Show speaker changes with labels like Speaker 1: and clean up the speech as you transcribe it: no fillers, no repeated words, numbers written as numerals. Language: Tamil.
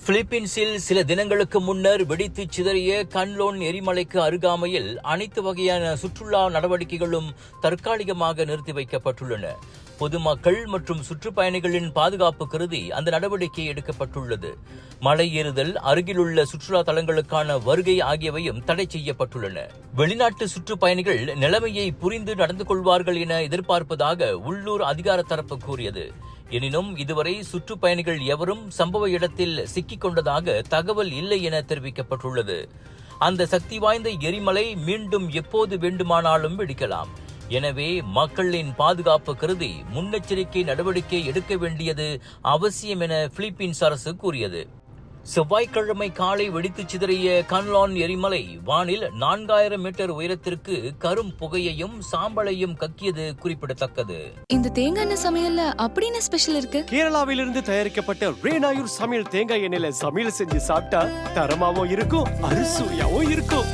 Speaker 1: பிலிப்பீன்ஸில் சில தினங்களுக்கு முன்னர் வெடித்து சிதறிய கன்லோன் எரிமலைக்கு அருகாமையில் அனைத்து வகையான சுற்றுலா நடவடிக்கைகளும் தற்காலிகமாக நிறுத்தி வைக்கப்பட்டுள்ளன. பொதுமக்கள் மற்றும் சுற்றுப்பயணிகளின் பாதுகாப்பு கருதி அந்த நடவடிக்கை எடுக்கப்பட்டுள்ளது. மலை ஏறுதல், அருகிலுள்ள சுற்றுலா தலங்களுக்கான வருகை ஆகியவையும் தடை செய்யப்பட்டுள்ளன. வெளிநாட்டு சுற்றுப்பயணிகள் நிலைமையை புரிந்து நடந்து கொள்வார்கள் என எதிர்பார்ப்பதாக உள்ளூர் அதிகார தரப்பு கூறியது. எனினும் இதுவரை சுற்றுப்பயணிகள் எவரும் சம்பவ இடத்தில் சிக்கிக் கொண்டதாக தகவல் இல்லை என தெரிவிக்கப்பட்டுள்ளது. அந்த சக்தி வாய்ந்த எரிமலை மீண்டும் எப்போது வேண்டுமானாலும் வெடிக்கலாம். எனவே மக்களின் பாதுகாப்பு கருதி முன்னெச்சரிக்கை நடவடிக்கை எடுக்க வேண்டியது அவசியம் என பிலிப்பீன்ஸ் அரசு கூறியது. செவ்வாய்க்கிழமை காலை வெடித்து சிதறிய கன்லான் எரிமலை வானில் 4000 மீட்டர் உயரத்திற்கு கரும் புகையையும் சாம்பலையும் கக்கியது குறிப்பிடத்தக்கது.
Speaker 2: இந்த தேங்காய் எண்ணெய் சமையல்ல அப்படின்னு ஸ்பெஷல் இருக்கு.
Speaker 3: கேரளாவிலிருந்து தயாரிக்கப்பட்ட ரேனாயூர் சமையல் தேங்காய் எண்ணெயில சமையல் செஞ்சு சாப்பிட்டா தரமாவும் இருக்கும், அறுசுவையாவும் இருக்கும்.